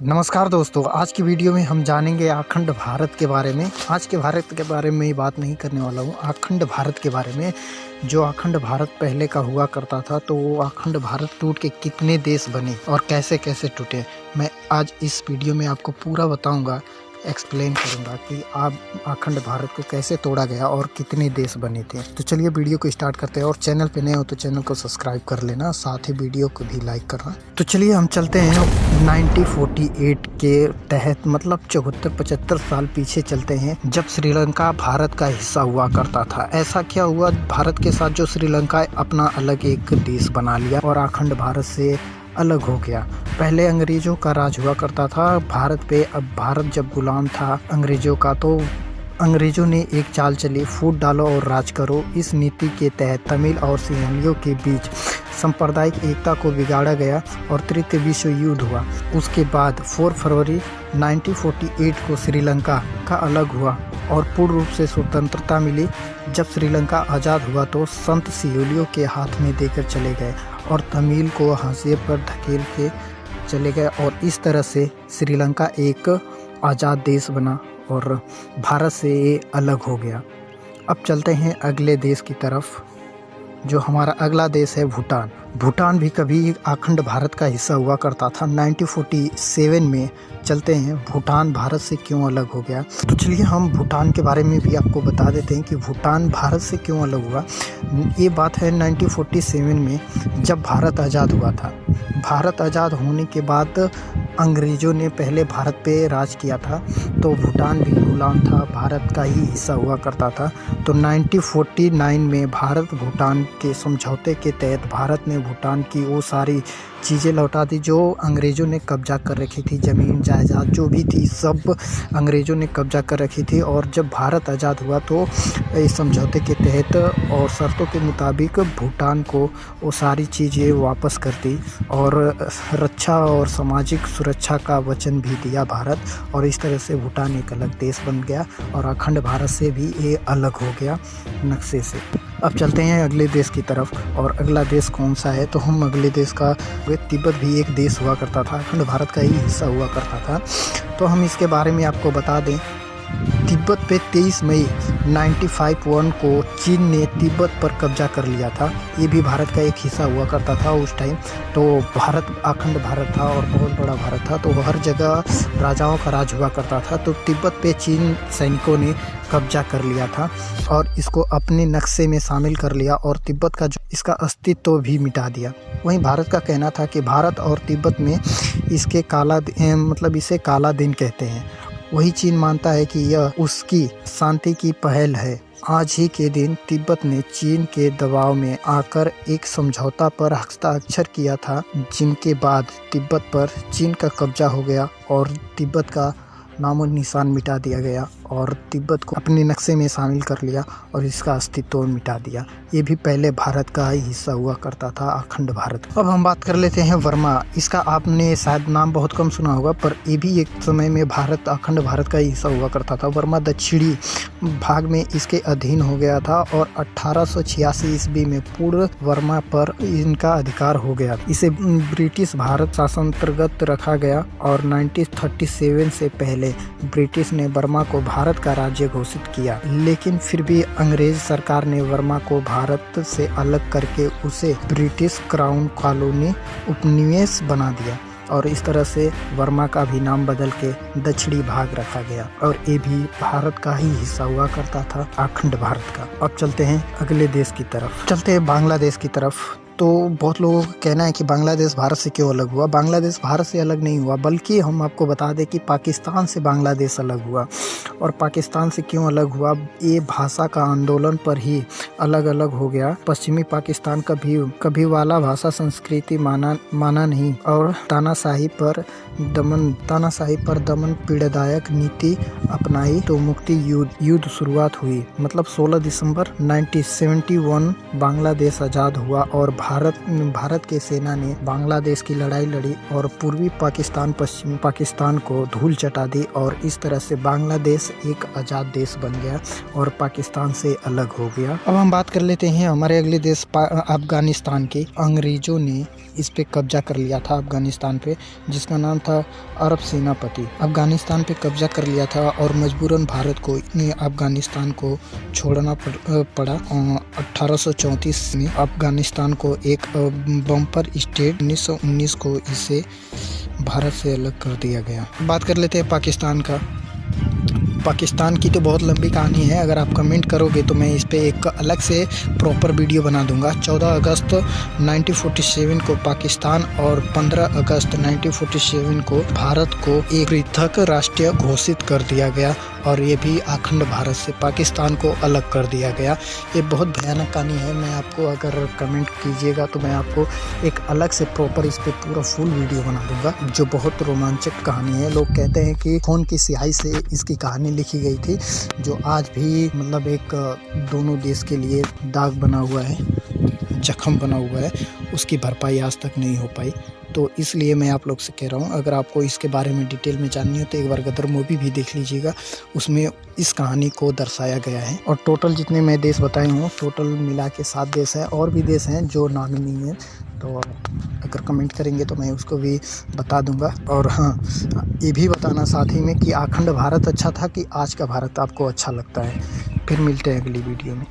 नमस्कार दोस्तों, आज की वीडियो में हम जानेंगे अखंड भारत के बारे में। आज के भारत के बारे में बात नहीं करने वाला हूँ, अखंड भारत के बारे में। जो अखंड भारत पहले का हुआ करता था, तो वो अखंड भारत टूट के कितने देश बने और कैसे कैसे टूटे, मैं आज इस वीडियो में आपको पूरा बताऊंगा, एक्सप्लेन करूंगा कि आप अखंड भारत को कैसे तोड़ा गया और कितने देश बने थे। तो चलिए वीडियो को स्टार्ट करते हैं, और चैनल पे नए हो तो चैनल को सब्सक्राइब कर लेना, साथ ही वीडियो को भी लाइक करना। तो चलिए हम चलते हैं 1948 के तहत, मतलब 74-75 साल पीछे चलते हैं, जब श्रीलंका भारत का हिस्सा हुआ करता था। ऐसा क्या हुआ भारत के साथ, जो श्रीलंका अपना अलग एक देश बना लिया और अखंड भारत से अलग हो गया। पहले अंग्रेजों का राज हुआ करता था भारत पे। अब भारत जब गुलाम था अंग्रेजों का, तो अंग्रेजों ने एक चाल चली, फूट डालो और राज करो। इस नीति के तहत तमिल और सिंहलियों के बीच सांप्रदायिक एकता को बिगाड़ा गया और तृतीय विश्व युद्ध हुआ। उसके बाद 4 फरवरी 1948 को श्रीलंका का अलग हुआ और पूर्ण रूप से स्वतंत्रता मिली। जब श्रीलंका आज़ाद हुआ तो संत सिंहलियों के हाथ में देकर चले गए और तमिल को हाशिए पर धकेल के चले गए, और इस तरह से श्रीलंका एक आज़ाद देश बना और भारत से ये अलग हो गया। अब चलते हैं अगले देश की तरफ। जो हमारा अगला देश है भूटान। भूटान भी कभी अखंड भारत का हिस्सा हुआ करता था। 1947 में चलते हैं, भूटान भारत से क्यों अलग हो गया। तो चलिए हम भूटान के बारे में भी आपको बता देते हैं कि भूटान भारत से क्यों अलग हुआ। ये बात है 1947 में, जब भारत आज़ाद हुआ था। भारत आज़ाद होने के बाद अंग्रेज़ों ने पहले भारत पे राज किया था, तो भूटान भी गुलाम था, भारत का ही हिस्सा हुआ करता था। तो 1949 में भारत भूटान के समझौते के तहत भारत ने भूटान की वो सारी चीज़ें लौटा दी जो अंग्रेज़ों ने कब्जा कर रखी थी। ज़मीन जायदाद जो भी थी सब अंग्रेज़ों ने कब्जा कर रखी थी। और जब भारत आज़ाद हुआ तो इस समझौते के तहत और शर्तों के मुताबिक भूटान को वो सारी चीज़ें वापस कर दी और रक्षा और सामाजिक सुरक्षा का वचन भी दिया भारत। और इस तरह से भूटान एक अलग देश बन गया और अखंड भारत से भी ये अलग हो गया नक्शे से। अब चलते हैं अगले देश की तरफ, और अगला देश कौन सा है, तो हम अगले देश का, तिब्बत भी एक देश हुआ करता था, अखंड भारत का ही हिस्सा हुआ करता था। तो हम इसके बारे में आपको बता दें, तिब्बत पे 23 मई 1951 को चीन ने तिब्बत पर कब्जा कर लिया था। ये भी भारत का एक हिस्सा हुआ करता था उस टाइम। तो भारत अखंड भारत था और बहुत बड़ा भारत था, तो हर जगह राजाओं का राज हुआ करता था। तो तिब्बत पे चीन सैनिकों ने कब्जा कर लिया था और इसको अपने नक्शे में शामिल कर लिया और तिब्बत का जो इसका अस्तित्व भी मिटा दिया। वहीं भारत का कहना था कि भारत और तिब्बत में इसके इसे काला दिन कहते हैं। वही चीन मानता है कि यह उसकी शांति की पहल है। आज ही के दिन तिब्बत ने चीन के दबाव में आकर एक समझौता पर हस्ताक्षर किया था, जिनके बाद तिब्बत पर चीन का कब्जा हो गया और तिब्बत का नामो निशान मिटा दिया गया और तिब्बत को अपने नक्शे में शामिल कर लिया और इसका अस्तित्व मिटा दिया। ये भी पहले भारत का ही हिस्सा हुआ करता था, अखंड भारत। अब हम बात कर लेते हैं वर्मा। इसका आपने शायद नाम बहुत कम सुना होगा, पर ये भी एक समय में अखंड भारत का ही हिस्सा हुआ करता था। वर्मा दक्षिणी भाग में इसके अधीन हो गया था और 1886 ईस्वी में पूर्ण वर्मा पर इनका अधिकार हो गया। इसे ब्रिटिश भारत शासनांतर्गत रखा गया और 1937 से पहले ब्रिटिश ने वर्मा को भारत का राज्य घोषित किया, लेकिन फिर भी अंग्रेज सरकार ने वर्मा को भारत से अलग करके उसे ब्रिटिश क्राउन कॉलोनी उपनिवेश बना दिया और इस तरह से वर्मा का भी नाम बदल के दक्षिणी भाग रखा गया और ये भी भारत का ही हिस्सा हुआ करता था, अखंड भारत का। अब चलते हैं अगले देश की तरफ, चलते हैं बांग्लादेश की तरफ। तो बहुत लोगों का कहना है कि बांग्लादेश भारत से क्यों अलग हुआ। बांग्लादेश भारत से अलग नहीं हुआ, बल्कि हम आपको बता दें कि पाकिस्तान से बांग्लादेश अलग हुआ। और पाकिस्तान से क्यों अलग हुआ, ये भाषा का आंदोलन पर ही अलग अलग हो गया। पश्चिमी पाकिस्तान कभी वाला भाषा संस्कृति माना नहीं और तानाशाही पर दमन पीड़ादायक नीति अपनाई, तो मुक्ति युद्ध शुरुआत हुई। मतलब 16 दिसंबर 1971 बांग्लादेश आज़ाद हुआ और भारत के सेना ने बांग्लादेश की लड़ाई लड़ी और पूर्वी पाकिस्तान पश्चिमी पाकिस्तान को धूल चटा दी और इस तरह से बांग्लादेश एक आज़ाद देश बन गया और पाकिस्तान से अलग हो गया। अब हम बात कर लेते हैं हमारे अगले देश अफगानिस्तान के। अंग्रेजों ने इस पे कब्जा कर लिया था अफगानिस्तान पे, जिसका नाम था अरब सेनापति। अफगानिस्तान पे कब्जा कर लिया था और मजबूरन भारत को अफगानिस्तान को छोड़ना पड़ा। 1834 में अफगानिस्तान को एक बम्पर स्टेट 1919 को इसे भारत से अलग कर दिया गया। बात कर लेते हैं पाकिस्तान का। पाकिस्तान की तो बहुत लंबी कहानी है, अगर आप कमेंट करोगे तो मैं इस पे एक अलग से प्रॉपर वीडियो बना दूंगा। 14 अगस्त 1947 को पाकिस्तान और 15 अगस्त 1947 को भारत को एक पृथक राष्ट्र घोषित कर दिया गया और ये भी अखंड भारत से पाकिस्तान को अलग कर दिया गया। ये बहुत भयानक कहानी है, मैं आपको अगर कमेंट कीजिएगा तो मैं आपको एक अलग से प्रॉपर इस पे पूरा फुल वीडियो बना दूंगा, जो बहुत रोमांचक कहानी है। लोग कहते हैं कि खून की स्याही से इसकी कहानी लिखी गई थी, जो आज भी मतलब एक दोनों देश के लिए दाग बना हुआ है, जख्म बना हुआ है, उसकी भरपाई आज तक नहीं हो पाई। तो इसलिए मैं आप लोग से कह रहा हूँ, अगर आपको इसके बारे में डिटेल में जाननी हो तो एक बार गदर मूवी भी देख लीजिएगा, उसमें इस कहानी को दर्शाया गया है। और टोटल जितने मैं देश बताए हूँ, टोटल मिला के 7 देश हैं, और भी देश हैं जो नामी नहीं है, तो अगर कमेंट करेंगे तो मैं उसको भी बता दूंगा। और हाँ, ये भी बताना साथ ही में कि अखंड भारत अच्छा था कि आज का भारत आपको अच्छा लगता है। फिर मिलते हैं अगली वीडियो में।